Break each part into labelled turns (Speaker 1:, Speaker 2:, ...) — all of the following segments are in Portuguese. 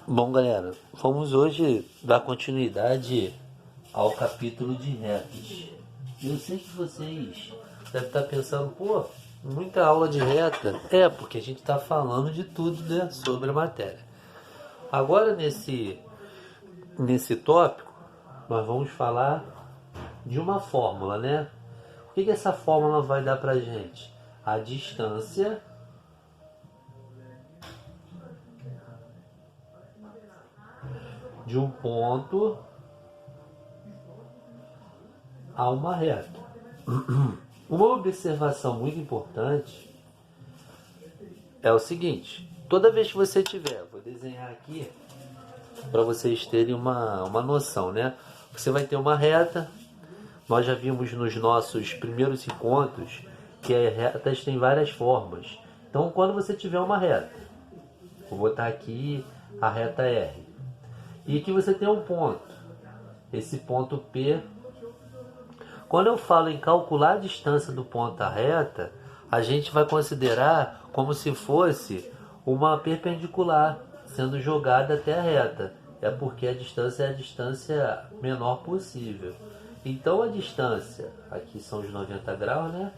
Speaker 1: Bom, galera, vamos hoje dar continuidade ao capítulo de retas. Eu sei que vocês devem estar pensando, pô, muita aula de reta. É, porque a gente está falando de tudo, né, sobre a matéria. Agora, nesse tópico, nós vamos falar de uma fórmula, né? O que essa fórmula vai dar pra gente? A distância de um ponto a uma reta. Uma observação muito importante é o seguinte: toda vez que você tiver, vou desenhar aqui para vocês terem uma noção, né? Você vai ter uma reta. Nós já vimos nos nossos primeiros encontros que as retas têm várias formas. Então, quando você tiver uma reta, vou botar aqui a reta R, e aqui você tem um ponto, esse ponto P. Quando eu falo em calcular a distância do ponto à reta, a gente vai considerar como se fosse uma perpendicular sendo jogada até a reta. É porque a distância é a distância menor possível. Então a distância, aqui são os 90 graus, né?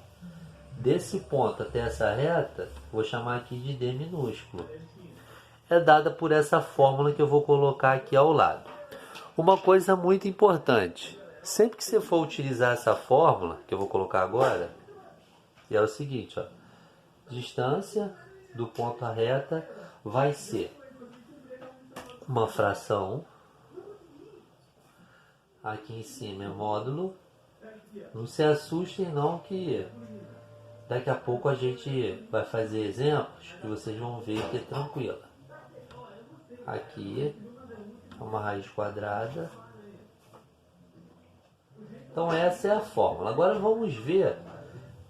Speaker 1: Desse ponto até essa reta, vou chamar aqui de D minúsculo. É dada por essa fórmula que eu vou colocar aqui ao lado. Uma coisa muito importante: sempre que você for utilizar essa fórmula, que eu vou colocar agora, é o seguinte, ó, distância do ponto à reta vai ser uma fração, aqui em cima é módulo. Não se assustem não, que daqui a pouco a gente vai fazer exemplos que vocês vão ver que é tranquilo. Aqui é uma raiz quadrada. Então essa é a fórmula. Agora vamos ver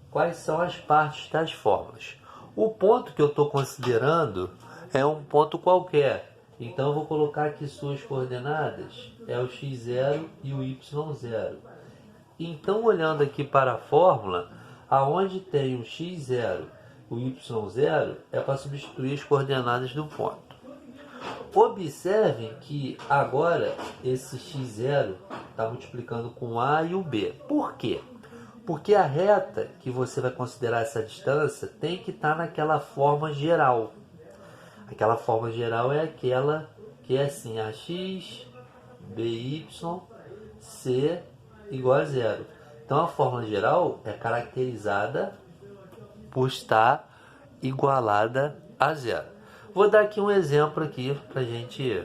Speaker 1: quais são as partes das fórmulas. O ponto que eu estou considerando é um ponto qualquer. Então eu vou colocar aqui suas coordenadas. É o x0 e o y0. Então, olhando aqui para a fórmula, aonde tem o x0 e o y0 é para substituir as coordenadas do ponto. Observem que agora esse x0 está multiplicando com a e o b. Por quê? Porque a reta que você vai considerar essa distância tem que estar naquela forma geral. Aquela forma geral é aquela que é assim: ax, by, c igual a zero. Então a fórmula geral é caracterizada por estar igualada a zero. Vou dar aqui um exemplo aqui para a gente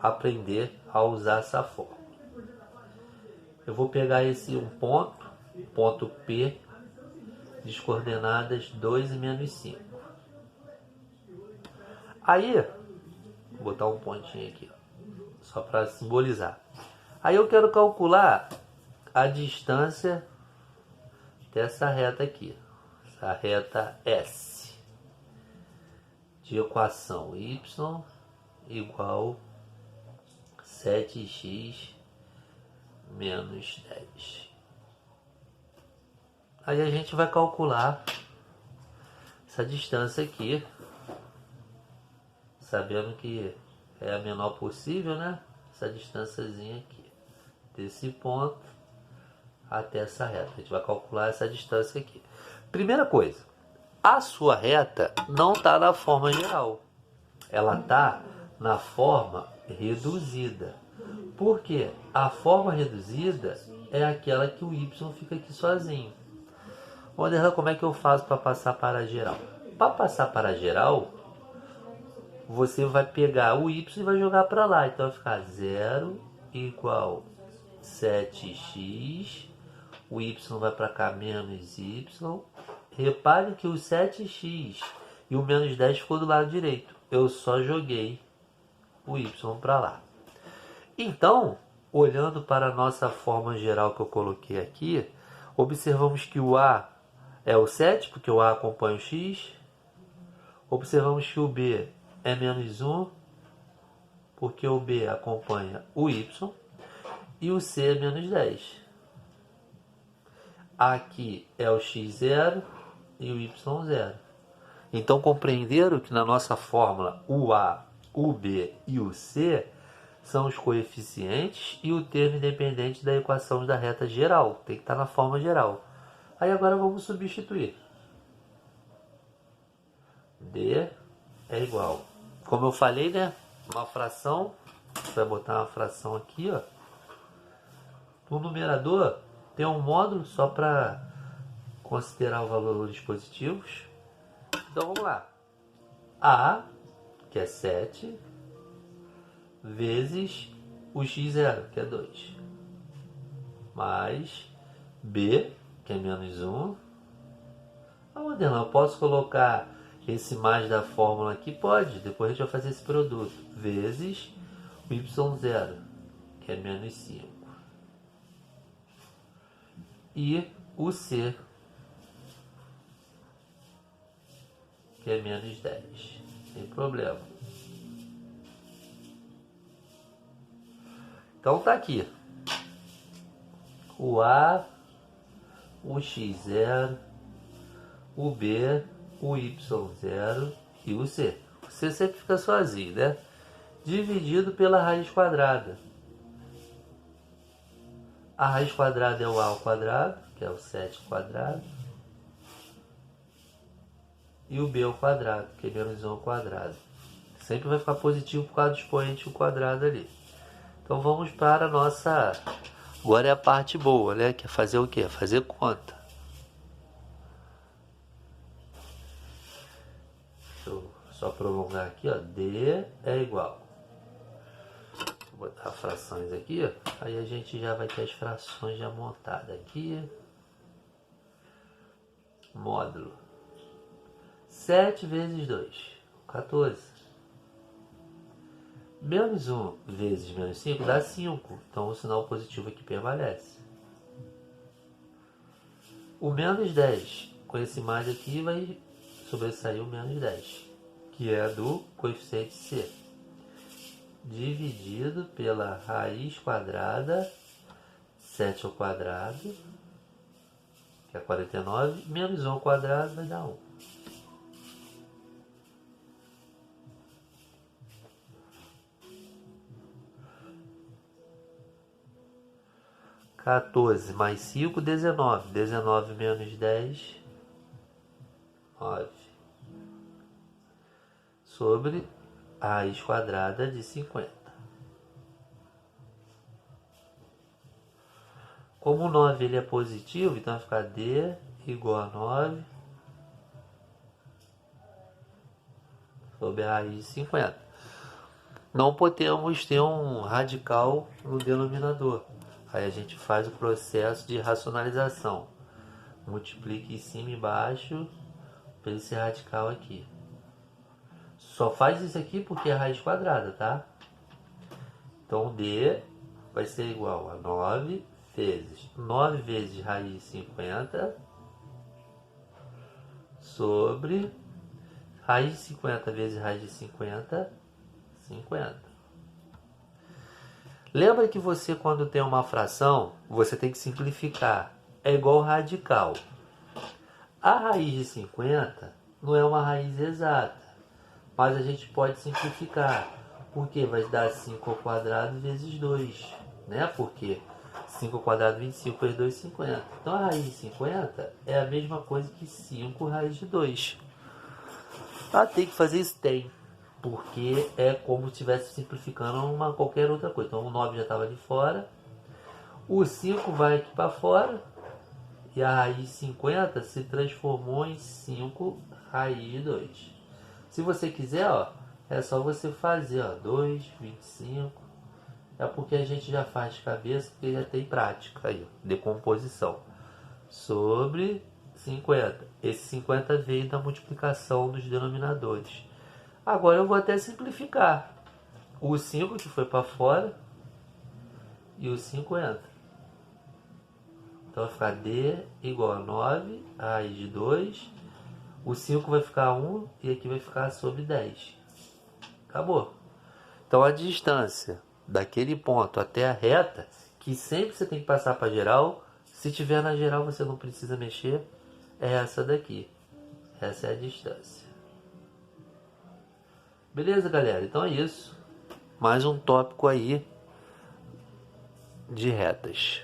Speaker 1: aprender a usar essa fórmula. Eu vou pegar esse um ponto P, de coordenadas 2 e menos 5. Aí, vou botar um pontinho aqui, ó, só para simbolizar. Aí eu quero calcular a distância dessa reta aqui, essa reta S, de equação y igual 7x menos 10. Aí a gente vai calcular essa distância aqui, sabendo que é a menor possível, né? Essa distânciazinha aqui, desse ponto até essa reta. A gente vai calcular essa distância aqui. Primeira coisa, a sua reta não está na forma geral. Ela está na forma reduzida. Por quê? A forma reduzida é aquela que o y fica aqui sozinho. Vamos ver como é que eu faço para passar para a geral. Para passar para a geral, você vai pegar o y e vai jogar para lá. Então vai ficar 0 igual 7x. O y vai para cá, menos y. Repare que o 7x e o menos 10 ficou do lado direito. Eu só joguei o y para lá. Então, olhando para a nossa forma geral que eu coloquei aqui, observamos que o a é o 7, porque o a acompanha o x. Observamos que o b é menos 1, porque o b acompanha o y. E o c é menos 10. Aqui é o x0 e o y0. Então compreenderam que na nossa fórmula o a o B e o C são os coeficientes e o termo independente da equação da reta geral. Tem que estar na forma geral. Aí agora vamos substituir. D é igual. Como eu falei, né? Uma fração. Você vai botar uma fração aqui, ó. No numerador tem um módulo só para considerar os valores positivos. Então vamos lá. A, que é 7, vezes o x0, que é 2. Mais B, que é menos 1. Aonde não? Eu posso colocar esse mais da fórmula aqui? Pode. Depois a gente vai fazer esse produto. Vezes o y0, que é menos 5. E o C, que é menos 10. Sem problema. Então tá aqui. O A, o x0, o B, o y0 e o C. O C sempre fica sozinho, né? Dividido pela raiz quadrada. A raiz quadrada é o A ao quadrado, que é o 7 ao quadrado. E o B ao quadrado, que é menos 1 ao quadrado. Sempre vai ficar positivo por causa do expoente ao quadrado ali. Então vamos para a nossa... Agora é a parte boa, né? Que é fazer o quê? Fazer conta. Deixa eu só prolongar aqui, ó. D é igual. Vou botar frações aqui, ó. Aí a gente já vai ter as frações já montadas aqui. Módulo. 7 vezes 2, 14. Menos 1 vezes menos 5 dá 5. Então o sinal positivo aqui permanece. O menos 10, com esse mais aqui, vai sobressair o menos 10, que é do coeficiente C. Dividido pela raiz quadrada, 7 ao quadrado, que é 49, menos 1 ao quadrado vai dar 1. (14 mais 5, 19. 19 menos 10, 9. Sobre a raiz quadrada de 50. Como o 9 ele é positivo, então vai ficar D igual a 9 sobre a raiz de 50. Não podemos ter um radical no denominador. Aí a gente faz o processo de racionalização. Multiplica em cima e embaixo para esse radical aqui. Só faz isso aqui porque é raiz quadrada, tá? Então D vai ser igual a 9 vezes 9 vezes raiz de 50 sobre raiz de 50 vezes raiz de 50, 50. Lembra que você, quando tem uma fração, você tem que simplificar. É igual radical. A raiz de 50 não é uma raiz exata, mas a gente pode simplificar. Porque vai dar 5 ao quadrado vezes 2. Né? Porque 5 ao quadrado, 25 vezes 2, 50. Então a raiz de 50 é a mesma coisa que 5 raiz de 2. Ah, tem que fazer isso? Tem. Porque é como se estivesse simplificando qualquer outra coisa. Então o 9 já estava ali fora. O 5 vai aqui para fora. E a raiz de 50 se transformou em 5 raiz de 2. Se você quiser, ó, é só você fazer, ó, 2, 25. É porque a gente já faz de cabeça, porque já tem prática aí, decomposição. Sobre 50. Esse 50 veio da multiplicação dos denominadores. Agora eu vou até simplificar. O 5 que foi para fora e o 50. Então vai ficar D igual a 9, raiz de 2. O 5 vai ficar 1 e aqui vai ficar sobre 10. Acabou. Então a distância daquele ponto até a reta, que sempre você tem que passar para geral, se tiver na geral você não precisa mexer, é essa daqui. Essa é a distância. Beleza, galera? Então é isso. Mais um tópico aí de retas.